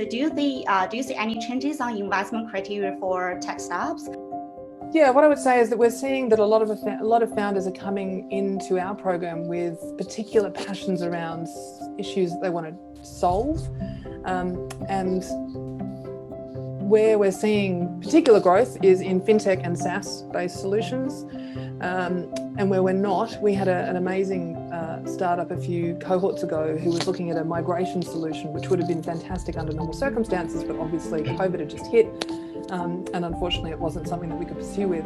So do you see any changes on investment criteria for tech startups? Yeah, what I would say is that we're seeing that a lot of founders are coming into our program with particular passions around issues that they want to solve, and where we're seeing particular growth is in fintech and SaaS-based solutions, and where we're not, we had an amazing startup a few cohorts ago who was looking at a migration solution, which would have been fantastic under normal circumstances, but obviously COVID had just hit. And unfortunately, it wasn't something that we could pursue with.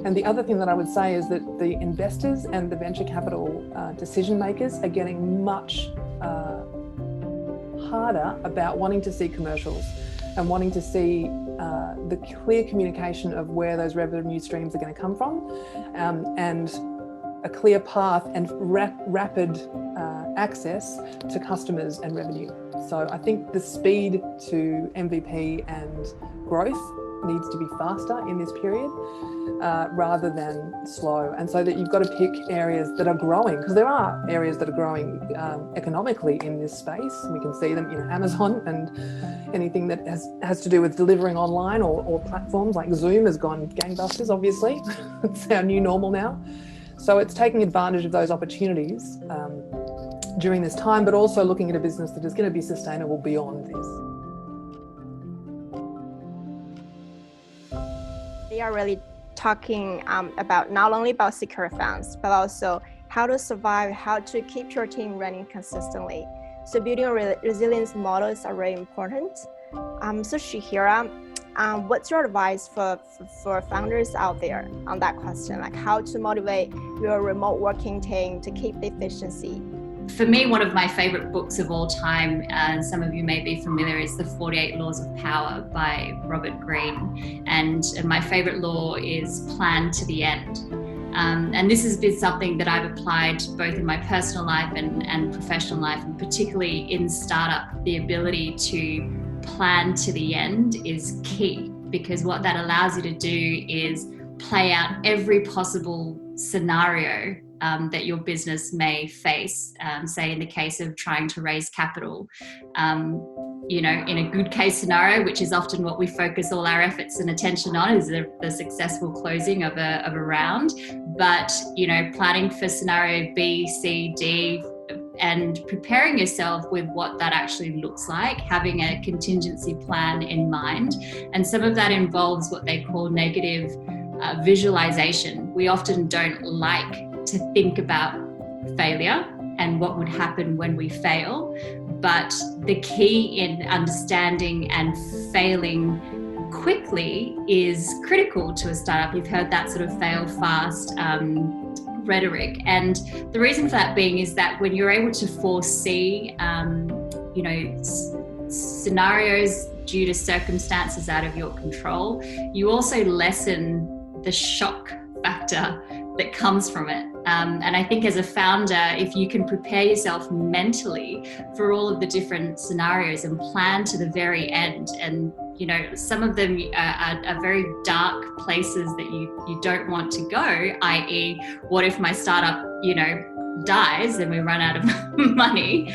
And the other thing that I would say is that the investors and the venture capital decision makers are getting much harder about wanting to see commercials and wanting to see the clear communication of where those revenue streams are going to come from, and a clear path and rapid access to customers and revenue. So I think the speed to MVP and growth needs to be faster in this period rather than slow. And so that you've got to pick areas that are growing, because there are areas that are growing economically in this space. We can see them, Amazon and anything that has to do with delivering online or platforms like Zoom has gone gangbusters, obviously. It's our new normal now. So it's taking advantage of those opportunities during this time, but also looking at a business that is going to be sustainable beyond this. They are really talking about not only about secure funds, but also how to survive, how to keep your team running consistently. So building a resilience models are really important. So Shihira, what's your advice for founders out there on that question? Like how to motivate your remote working team to keep the efficiency? For me, one of my favorite books of all time, and some of you may be familiar, is The 48 Laws of Power by Robert Greene. And my favorite law is plan to the end. And this has been something that I've applied both in my personal life and professional life, and particularly in startup. The ability to plan to the end is key, because what that allows you to do is play out every possible scenario that your business may face, say in the case of trying to raise capital, in a good case scenario, which is often what we focus all our efforts and attention on, is the successful closing of a round. But, planning for scenario B, C, D, and preparing yourself with what that actually looks like, having a contingency plan in mind. And some of that involves what they call negative visualization. We often don't like to think about failure and what would happen when we fail, but the key in understanding and failing quickly is critical to a startup. You've heard that sort of fail fast rhetoric, and the reason for that being is that when you're able to foresee scenarios due to circumstances out of your control, you also lessen the shock factor that comes from it. And I think as a founder, if you can prepare yourself mentally for all of the different scenarios and plan to the very end, and some of them are very dark places that you don't want to go, i.e. what if my startup dies and we run out of money?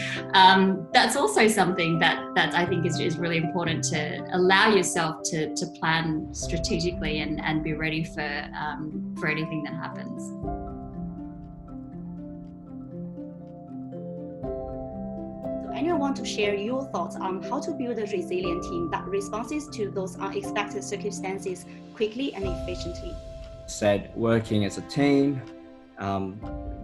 That's also something that I think is really important, to allow yourself to plan strategically and be ready for anything that happens. Anyone want to share your thoughts on how to build a resilient team that responds to those unexpected circumstances quickly and efficiently? Said working as a team,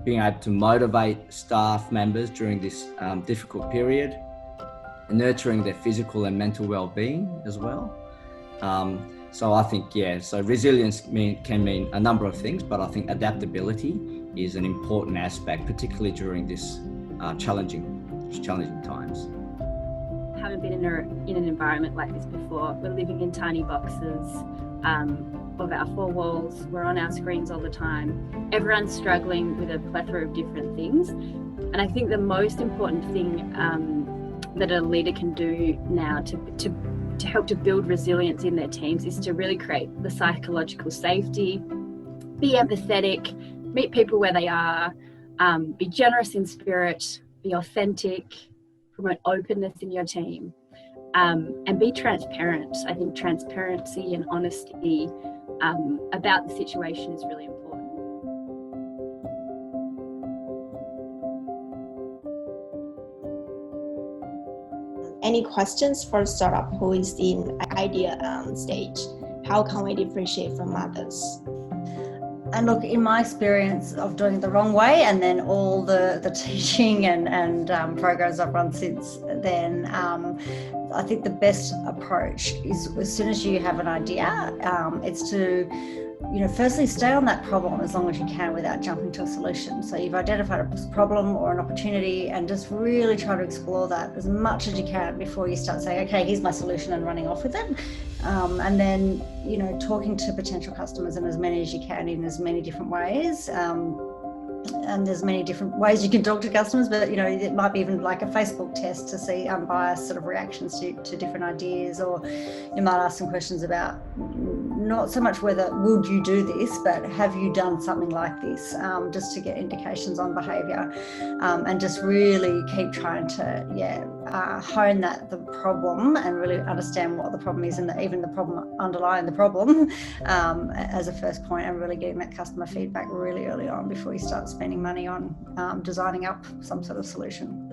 being able to motivate staff members during this difficult period, nurturing their physical and mental well-being as well. So I think, so resilience can mean a number of things, but I think adaptability is an important aspect, particularly during this challenging times. I haven't been in an environment like this before. We're living in tiny boxes of our four walls. We're on our screens all the time. Everyone's struggling with a plethora of different things. And I think the most important thing that a leader can do now to help to build resilience in their teams is to really create the psychological safety, be empathetic, meet people where they are, be generous in spirit, be authentic, promote openness in your team, and be transparent. I think transparency and honesty about the situation is really important. Any questions for a startup who is in idea stage? How can we differentiate from others? And look, in my experience of doing it the wrong way, and then all the teaching and programs I've run since then, I think the best approach is, as soon as you have an idea, it's to, firstly stay on that problem as long as you can without jumping to a solution. So you've identified a problem or an opportunity, and just really try to explore that as much as you can before you start saying, okay, here's my solution, and running off with it. And then, talking to potential customers in as many as you can in as many different ways. And there's many different ways you can talk to customers, but it might be even like a Facebook test to see unbiased sort of reactions to different ideas, or you might ask some questions about not so much whether would you do this, but have you done something like this, just to get indications on behaviour, and just really keep trying to hone the problem and really understand what the problem is, and even the problem underlying the problem as a first point, and really getting that customer feedback really early on before you start spending money on designing up some sort of solution.